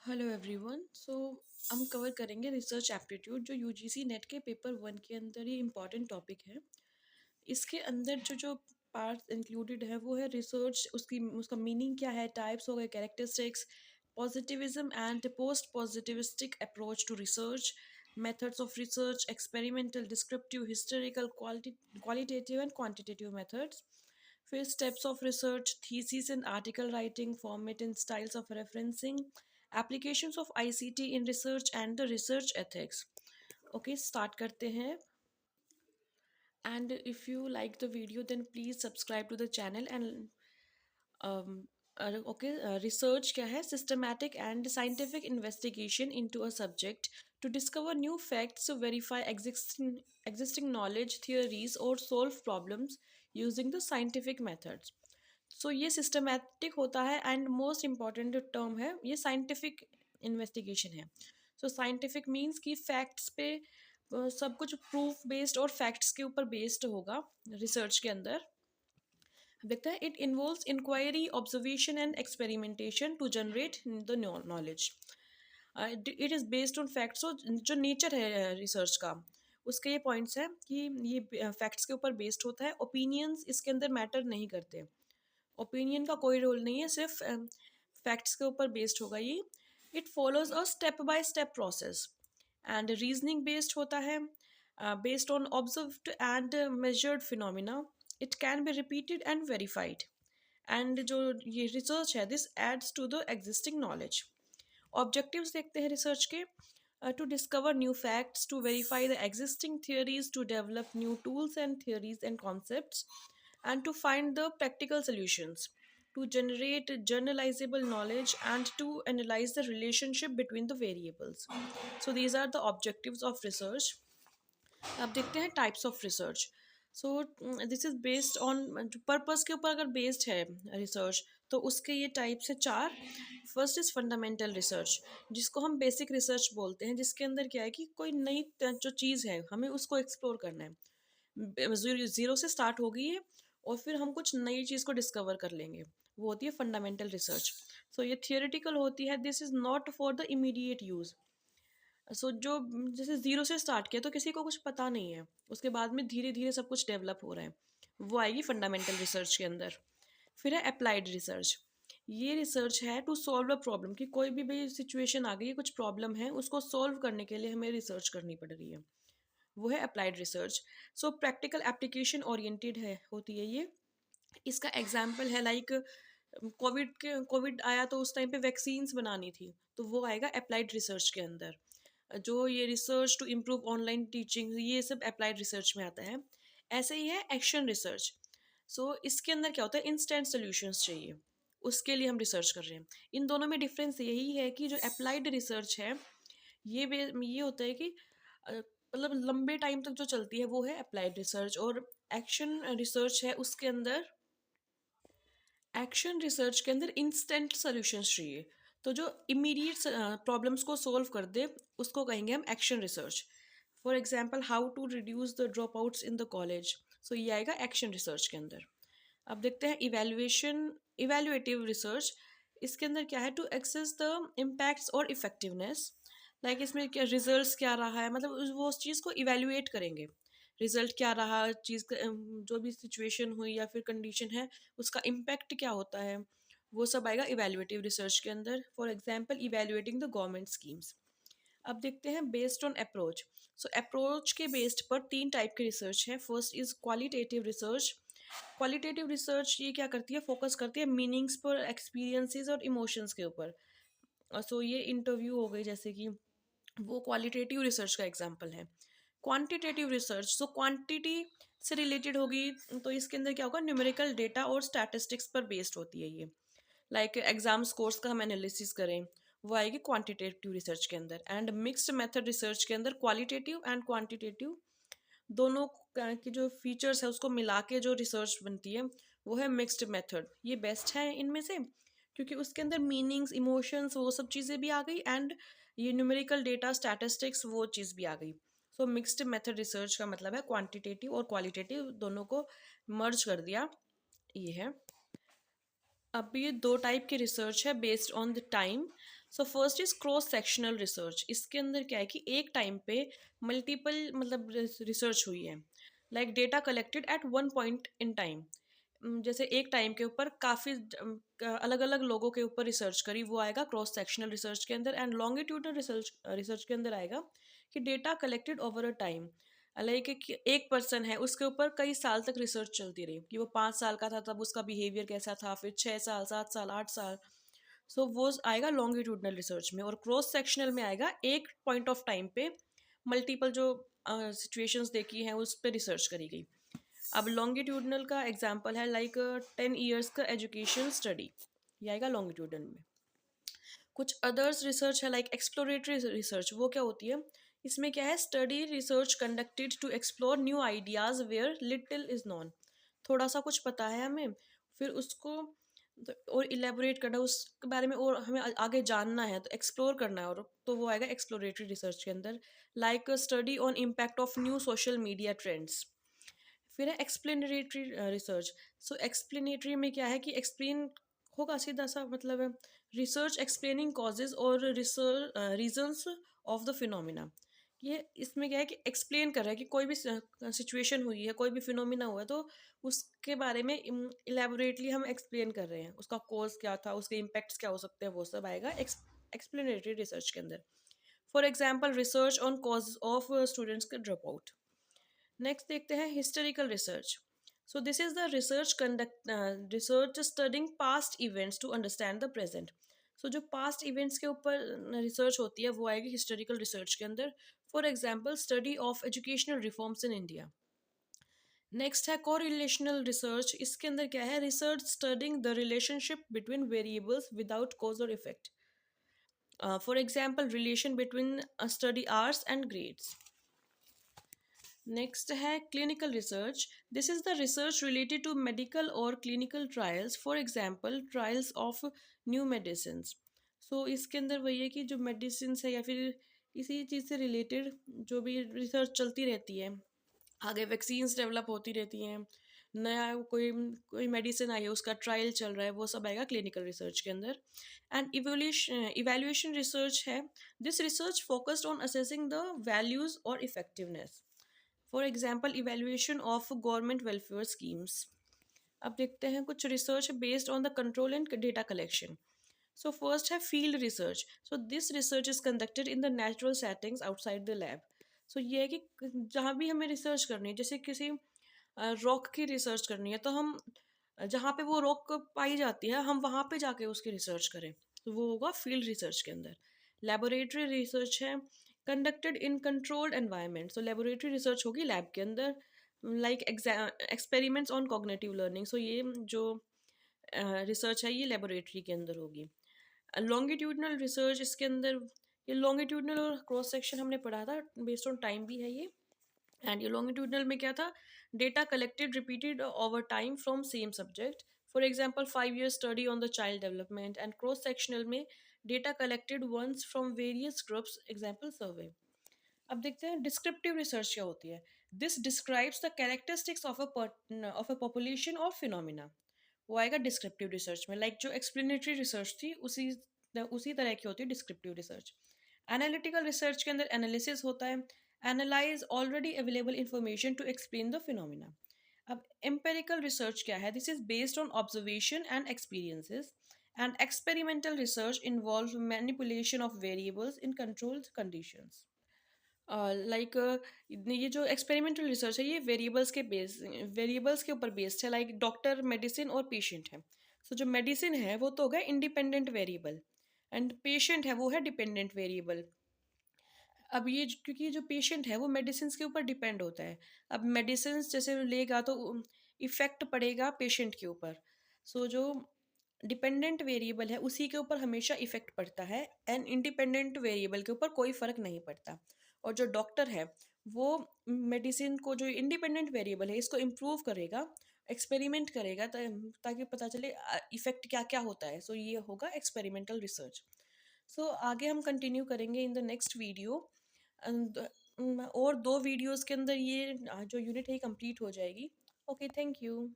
Hello everyone. हम cover करेंगे research aptitude जो यूजीसी नेट के पेपर वन के अंदर ही इम्पॉर्टेंट टॉपिक है। इसके अंदर जो जो पार्ट्स इंक्लूडेड है वो है रिसर्च, उसका मीनिंग क्या है, टाइप्स हो गए, characteristics, positivism and post positivistic approach to research, methods of research, experimental, descriptive, historical, qualitative and quantitative methods. फिर steps of research, thesis and article writing, format and styles of referencing, applications of ICT in research and the research ethics. Okay, start करते हैं। And if you like the video then please subscribe to the channel and research क्या है? Systematic and scientific investigation into a subject to discover new facts, to verify existing knowledge, theories or solve problems using the scientific methods. सो ये systematic होता है and most important term है ये scientific investigation है। सो scientific means कि facts पे सब कुछ प्रूफ बेस्ड और फैक्ट्स के ऊपर बेस्ड होगा रिसर्च के अंदर। देखते हैं it involves inquiry, observation and experimentation to generate the knowledge. It is based on facts. So जो नेचर है रिसर्च का उसके ये पॉइंट्स हैं कि ये फैक्ट्स के ऊपर बेस्ड होता है। ओपिनियंस इसके अंदर मैटर नहीं करते, ओपिनियन का कोई रोल नहीं है, सिर्फ फैक्ट्स के ऊपर बेस्ड होगा ये। It follows a step by step process and reasoning based होता है, based on observed and measured phenomena. It can be repeated and verified and जो ये रिसर्च है this adds to the existing knowledge. Objectives देखते हैं research के, to discover new facts, to verify the existing theories, to develop new tools and theories and concepts, and to find the practical solutions, to generate generalizable knowledge, and to analyze the relationship between the variables. So these are the objectives of research. अब देखते हैं types of research. So this is based on purpose के ऊपर अगर based है research तो उसके ये टाइप्स है चार। फर्स्ट इज फंडामेंटल रिसर्च जिसको हम बेसिक रिसर्च बोलते हैं, जिसके अंदर क्या है कि कोई नई जो चीज़ है हमें उसको एक्सप्लोर करना है, ज़ीरो से स्टार्ट होगी है और फिर हम कुछ नई चीज़ को डिस्कवर कर लेंगे, वो होती है फंडामेंटल रिसर्च। सो ये थियोरिटिकल होती है, this is not for the immediate use. जो जैसे ज़ीरो से स्टार्ट किया तो किसी को कुछ पता नहीं है, उसके बाद में धीरे धीरे सब कुछ डेवलप हो रहा है, वो आएगी फंडामेंटल रिसर्च के अंदर। फिर है अप्लाइड रिसर्च। ये रिसर्च है टू सॉल्व अ प्रॉब्लम, कि कोई भी सिचुएशन आ गई है, कुछ प्रॉब्लम है, उसको सॉल्व करने के लिए हमें रिसर्च करनी पड़ रही है, वो है अप्लाइड रिसर्च। सो प्रैक्टिकल एप्लीकेशन ओरिएंटेड है होती है ये। इसका एग्जाम्पल है लाइक कोविड आया तो उस टाइम पे वैक्सीन्स बनानी थी, तो वो आएगा अप्लाइड रिसर्च के अंदर। जो ये research to improve online teaching, ये सब अप्लाइड रिसर्च में आता है। ऐसे ही है एक्शन रिसर्च। इसके अंदर क्या होता है, इंस्टेंट सोल्यूशंस चाहिए, उसके लिए हम रिसर्च कर रहे हैं। इन दोनों में डिफरेंस यही है कि जो अप्लाइड रिसर्च है ये होता है कि मतलब लंबे टाइम तक जो चलती है वो है अप्लाइड रिसर्च, और एक्शन रिसर्च है उसके अंदर, एक्शन रिसर्च के अंदर इंस्टेंट सॉल्यूशंस चाहिए। तो जो इमीडिएट प्रॉब्लम्स को सोल्व कर दे उसको कहेंगे हम action research. For example how to reduce the drop outs in the college, so ये आएगा एक्शन रिसर्च के अंदर। अब देखते हैं इवेल्युएटिव रिसर्च। इसके अंदर क्या है, टू एक्सेस द इम्पैक्ट्स और इफेक्टिवनेस। लाइक इसमें क्या रिजल्ट्स क्या रहा है, मतलब वो उस चीज़ को इवेल्युएट करेंगे, रिजल्ट क्या रहा चीज़ का, जो भी सिचुएशन हुई या फिर कंडीशन है उसका इम्पैक्ट क्या होता है, वो सब आएगा इवेल्युएटिव रिसर्च के अंदर। For example evaluating the government schemes. अब देखते हैं बेस्ड ऑन अप्रोच। अप्रोच के बेस्ड पर तीन टाइप के रिसर्च है। First is qualitative research. Qualitative research ये क्या करती है, फोकस करती है मीनिंग्स पर, एक्सपीरियंसेस और इमोशंस के ऊपर। ये इंटरव्यू हो गई जैसे कि, वो क्वालिटेटिव रिसर्च का एग्जाम्पल है। क्वांटिटेटिव रिसर्च क्वांटिटी से रिलेटेड होगी, तो इसके अंदर क्या होगा, न्यूमेरिकल डेटा और स्टैटिस्टिक्स पर बेस्ड होती है ये। लाइक एग्जाम स्कोर्स का हम एनालिसिस करें, वो आएगी क्वांटिटेटिव रिसर्च के अंदर। एंड मिक्स्ड मेथड रिसर्च के अंदर क्वालिटेटिव एंड क्वांटिटेटिव दोनों के जो फीचर्स है उसको मिला के जो रिसर्च बनती है वो है मिक्स्ड मेथड। ये बेस्ट है इनमें से क्योंकि उसके अंदर मीनिंग्स, इमोशंस, वो सब चीज़ें भी आ गई एंड ये न्यूमेरिकल डेटा, स्टैटिस्टिक्स, वो चीज़ भी आ गई। मिक्स्ड मेथड रिसर्च का मतलब है क्वांटिटेटिव और क्वालिटेटिव दोनों को मर्ज कर दिया, ये है। अब ये दो टाइप की रिसर्च है based on the time. So first is cross sectional research. इसके अंदर क्या है कि एक टाइम पे मल्टीपल मतलब रिसर्च हुई है, like data collected at one point in time. जैसे एक टाइम के ऊपर काफ़ी अलग अलग लोगों के ऊपर रिसर्च करी, वो आएगा क्रॉस सेक्शनल रिसर्च के अंदर। एंड लॉन्गिट्यूडनल रिसर्च रिसर्च के अंदर आएगा कि data collected over a time, like कि एक पर्सन है उसके ऊपर कई साल तक रिसर्च चलती रही, कि वो 5 साल का था तब उसका बिहेवियर कैसा था, फिर 6 साल, 7 साल, 8 साल। सो वो आएगा लॉन्गिट्यूडनल रिसर्च में। और क्रॉस सेक्शनल में आएगा एक पॉइंट ऑफ टाइम पे मल्टीपल जो सिचुएशंस देखी हैं उस पर रिसर्च करी गई। अब लॉन्गिट्यूडनल का एग्जांपल है लाइक 10 ईयर्स का एजुकेशन स्टडी, ये आएगा लॉन्गिट्यूडनल में। कुछ अदर्स रिसर्च है लाइक एक्सप्लोरेटरी रिसर्च। वो क्या होती है, इसमें क्या है, study research conducted to explore new ideas where little is known. थोड़ा सा कुछ पता है हमें, फिर उसको और इलेबोरेट करना उसके बारे में, और हमें आगे जानना है तो एक्सप्लोर करना है, और तो वो आएगा एक्सप्लोरेटरी रिसर्च के अंदर। Like study on impact of new social media trends. फिर है एक्सप्लेनेटरी रिसर्च। सो एक्सप्लेनेटरी में क्या है कि एक्सप्लेन होगा, सीधा सा मतलब है रिसर्च एक्सप्लेनिंग कॉजेज और research reasons of the phenomena. ये इसमें क्या है कि एक्सप्लेन कर रहा है कि कोई भी सिचुएशन हुई है, कोई भी फिनोमिना हुआ है, तो उसके बारे में इलेबोरेटली हम एक्सप्लेन कर रहे हैं, उसका कॉज क्या था, उसके इम्पैक्ट्स क्या हो सकते हैं, वो सब आएगा एक्सप्लेनेटरी रिसर्च के अंदर। For example research on cause of students का ड्रॉप आउट। नेक्स्ट देखते हैं historical research. So this is the research conduct research studying past events to understand the present. So जो पास्ट इवेंट्स के ऊपर research होती है वो आएगी हिस्टोरिकल रिसर्च के अंदर। For example study of educational reforms in India. Next है कोरिलेशनल रिसर्च। इसके अंदर क्या है, research studying the relationship between variables without cause और effect. For example relation between study hours and grades. Next है clinical research. This is the research related to medical और clinical trials, for example trials of new medicine. So इसके अंदर वही है कि जो medicine है या फिर इसी चीज़ से रिलेटेड जो भी रिसर्च चलती रहती है, आगे वैक्सीन्स डेवलप होती रहती हैं, नया कोई कोई मेडिसिन आई है उसका ट्रायल चल रहा है, वो सब आएगा क्लिनिकल रिसर्च के अंदर। एंड इवेल्यूएशन रिसर्च है। This research focused on assessing the values और effectiveness. For example evaluation of government welfare schemes. अब देखते हैं कुछ research based on the control and data collection. So first है field research. So this research is conducted in the natural settings outside the lab. So ये है कि जहाँ भी हमें रिसर्च करनी है, जैसे किसी रॉक की रिसर्च करनी है, तो हम जहाँ पे वो रॉक पाई जाती है हम वहाँ पे जाके उसकी रिसर्च करें, तो वो होगा फील्ड रिसर्च के अंदर। लेबोरेटरी रिसर्च है conducted in controlled environment. So laboratory research होगी लैब के अंदर, like experiments on cognitive learning. So ये जो रिसर्च है ये लेबोरेटरी के अंदर होगी। लॉन्गिट्यूडनल रिसर्च, इसके अंदर ये लॉन्गिट्यूडनल और क्रॉस सेक्शन हमने पढ़ा था, बेस्ड ऑन टाइम भी है ये। एंड ये लॉन्गिट्यूडनल में क्या था, data collected repeated over time from same subject. For example 5 year study on the child development. And cross sectional में data collected once from various groups, example survey. अब देखते हैं डिस्क्रिप्टिव रिसर्च क्या होती है। This describes the characteristics of a population और phenomena. वो आएगा डिस्क्रिप्टिव रिसर्च में, लाइक जो एक्सप्लेनेटरी रिसर्च थी उसी तरह की होती है डिस्क्रिप्टिव रिसर्च। एनालिटिकल रिसर्च के अंदर एनालिसिस होता है, analyse already available information to explain the phenomena. अब एम्पेरिकल रिसर्च क्या है, this is based on observation and experiences. And experimental research involve manipulation of variables in controlled conditions. Like ये जो experimental research है ये variables के ऊपर based है, लाइक डॉक्टर, मेडिसिन और पेशेंट है। सो जो मेडिसिन है वो तो होगा इंडिपेंडेंट वेरिएबल, एंड पेशेंट है वो है डिपेंडेंट वेरिएबल। अब ये क्योंकि जो पेशेंट है वो मेडिसिन के ऊपर डिपेंड होता है, अब मेडिसिन जैसे लेगा तो इफेक्ट पड़ेगा पेशेंट के ऊपर। सो जो डिपेंडेंट वेरिएबल है उसी के ऊपर हमेशा इफेक्ट पड़ता है, एंड इंडिपेंडेंट वेरिएबल के ऊपर कोई फर्क नहीं पड़ता। और जो डॉक्टर है वो मेडिसिन को, जो इंडिपेंडेंट वेरिएबल है इसको इम्प्रूव करेगा, एक्सपेरिमेंट करेगा ताकि पता चले इफेक्ट क्या क्या होता है। सो ये होगा एक्सपेरिमेंटल रिसर्च। सो आगे हम कंटिन्यू करेंगे इन द नेक्स्ट वीडियो। और 2 वीडियोस के अंदर ये जो यूनिट है कंप्लीट हो जाएगी। Okay, thank you.